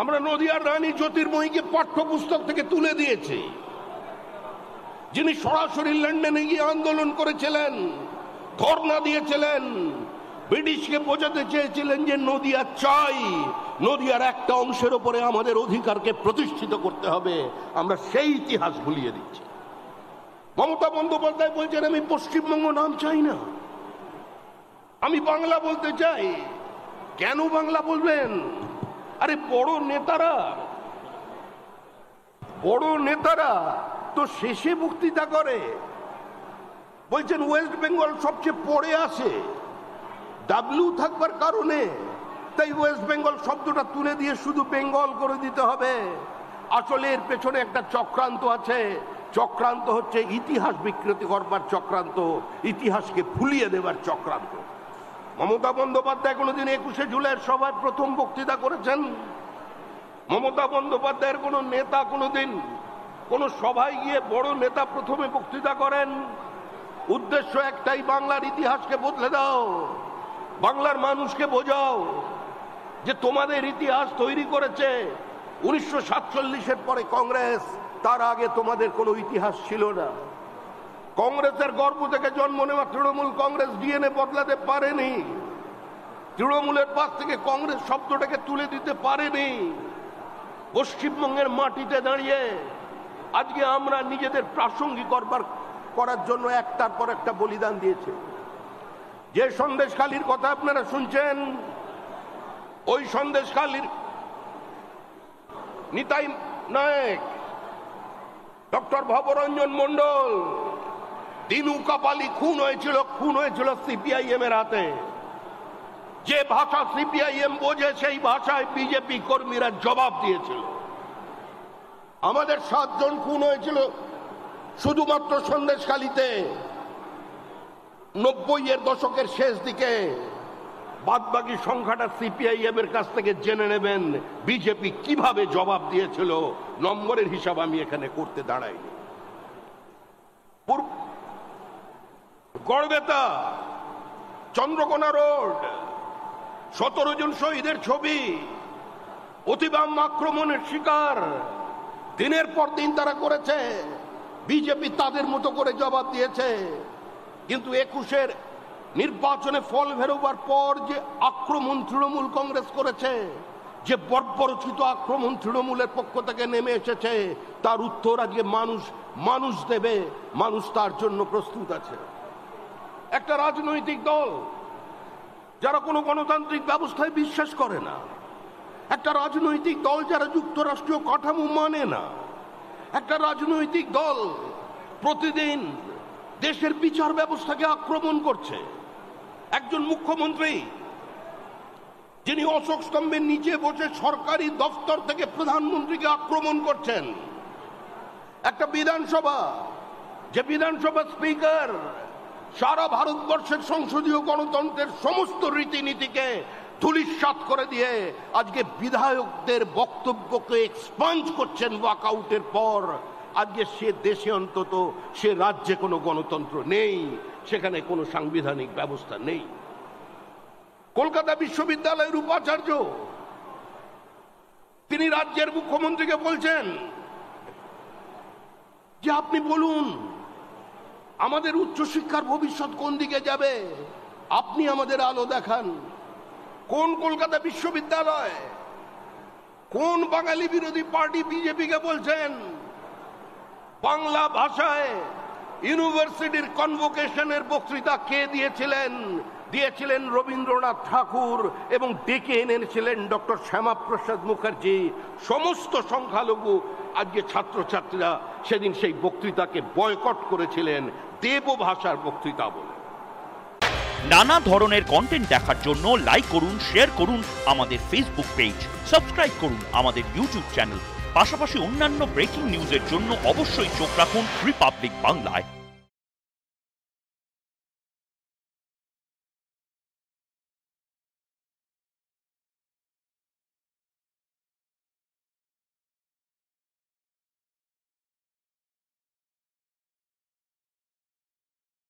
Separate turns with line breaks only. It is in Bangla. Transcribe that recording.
আমরা নদিয়ার রানী জ্যোতির্ময়ীকে পাঠ্যপুস্তক থেকে তুলে দিয়েছি, যিনি সরাসরি লন্ডনে গিয়ে আন্দোলন করেছিলেন, ধর্ণা দিয়েছিলেন, ব্রিটিশকে বোঝাতে চেয়েছিলেন যে নদিয়া চাই, নদিয়ার একটা অংশের উপরে আমাদের অধিকারকে প্রতিষ্ঠিত করতে হবে। আমরা সেই ইতিহাস ভুলিয়ে দিচ্ছি। মমতা বন্দ্যোপাধ্যায় বলছেন আমি পশ্চিমবঙ্গ নাম চাই না, আমি বাংলা বলতে চাই। কেন বাংলা বলবেন? আরে বড় নেতারা তো শেষে বক্তৃতা করে, বলছেন ওয়েস্ট বেঙ্গল সবচেয়ে পরে আসে, ডাব্লিউ থাকবার কারণে তাই ওয়েস্ট বেঙ্গল শব্দটা তুলে দিয়ে শুধু বেঙ্গল করে দিতে হবে। আসলে এর পেছনে একটা চক্রান্ত আছে। চক্রান্ত হচ্ছে ইতিহাস বিকৃতি করবার চক্রান্ত, ইতিহাসকে ভুলিয়ে দেবার চক্রান্ত। মমতা বন্দ্যোপাধ্যায় কোনোদিন 21শে জুলাইয়ের সভায় প্রথম বক্তৃতা করেছেন? মমতা বন্দ্যোপাধ্যায়ের কোনো নেতা কোনোদিন কোনো সভায় গিয়ে বড় নেতা প্রথমে বক্তৃতা করেন? উদ্দেশ্য একটাই, বাংলার ইতিহাসকে বদলে দাও, বাংলার মানুষকে বোঝাও যে তোমাদের ইতিহাস তৈরি করেছে 1947-এর পরে কংগ্রেস, তার আগে তোমাদের কোনো ইতিহাস ছিল না। কংগ্রেসের গর্ভ থেকে জন্ম নেওয়া তৃণমূল কংগ্রেস ডিএনএ বদলাতে পারেনি, তৃণমূলের পাশ থেকে কংগ্রেস শব্দটাকে তুলে দিতে পারেনি। পশ্চিমবঙ্গের মাটিতে দাঁড়িয়ে আজকে আমরা নিজেদের প্রাসঙ্গিক করার জন্য একটার পর একটা বলিদান দিয়েছে। যে সন্দেশখালীর কথা আপনারা শুনছেন, ওই সন্দেশখালীর নিতাই নায়েক, ডক্টর ভবরঞ্জন মন্ডল, দিনু কাপালি খুন হয়েছিল সিপিআইএম এর হাতে। যে ভাষা সিপিআইএম বোঝে সেই ভাষায় বিজেপি কর্মীরা জবাব দিয়েছিল। আমাদের 7 জন খুন হয়েছিল শুধুমাত্র সন্দেশখালীতে 90-এর দশকের শেষ দিকে। বাদবাকি সংখ্যাটা সিপিআইএম এর কাছ থেকে জেনে নেবেন বিজেপি কিভাবে জবাব দিয়েছিল। নম্বরের হিসাব আমি এখানে করতে দাঁড়াইনি। গড়বেতা, চন্দ্রকোনা রোড, 17 জন শহীদের ছবি, অতিবাম আক্রমণের শিকার, দিনের পর দিন তারা করেছে। বিজেপি তাদের মতো করে জবাব দিয়েছে। কিন্তু 21-এর নির্বাচনে ফল বেরোবার পর যে আক্রমণ তৃণমূল কংগ্রেস করেছে, যে বর্বরচিত আক্রমণ তৃণমূলের পক্ষ থেকে নেমে এসেছে, তার উত্তর আজকে মানুষ দেবে। মানুষ তার জন্য প্রস্তুত আছে। একটা রাজনৈতিক দল যারা কোনো গণতান্ত্রিক ব্যবস্থায় বিশ্বাস করে না, একটা রাজনৈতিক দল যারা যুক্তরাষ্ট্রীয় কাঠামো মানে না, একটা রাজনৈতিক দল প্রতিদিন দেশের বিচার ব্যবস্থাকে আক্রমণ করছে। একজন মুখ্যমন্ত্রী যিনি অশোক স্তম্ভের নিচে বসে সরকারি দপ্তর থেকে প্রধানমন্ত্রীকে আক্রমণ করছেন। একটা বিধানসভা, যে বিধানসভা স্পিকার সারা ভারতবর্ষের সংসদীয় গণতন্ত্রের সমস্ত রীতিনীতিকে ধূলিসাৎ করে দিয়ে আজকে বিধায়কদের বক্তব্যকে এক্সপাঞ্জ করছেন ওয়াকআউটের পর। আজকে সে দেশে, অন্তত সে রাজ্যে কোনো গণতন্ত্র নেই, সেখানে কোনো সাংবিধানিক ব্যবস্থা নেই। কলকাতা বিশ্ববিদ্যালয়ের উপাচার্য তিনি রাজ্যের মুখ্যমন্ত্রীকে বলছেন যে আপনি বলুন আমাদের উচ্চশিক্ষার ভবিষ্যৎ কোন দিকে যাবে, আপনি আমাদের আলো দেখান। কোন কলকাতা বিশ্ববিদ্যালয়, কোন বাঙালি বিরোধী পার্টি বিজেপিকে বলছেন বাংলা ভাষায় ইউনিভার্সিটির কনভোকেশনের বক্তৃতা কে দিয়েছিলেন রবীন্দ্রনাথ ঠাকুর, এবং ডেকে এনেছিলেন ডক্টর শ্যামাপ্রসাদ মুখার্জি। সমস্ত সংখ্যালঘু আজকে ছাত্রছাত্রীরা সেদিন সেই বক্তৃতাকে বয়কট করেছিলেন দেব ভাষার বক্তৃতা বলে।
নানা ধরনের কন্টেন্ট দেখার জন্য লাইক করুন, শেয়ার করুন আমাদের ফেসবুক পেজ, সাবস্ক্রাইব করুন আমাদের ইউটিউব চ্যানেল। পাশাপাশি অন্যান্য ব্রেকিং নিউজের জন্য অবশ্যই চোখ রাখুন রিপাবলিক বাংলায়।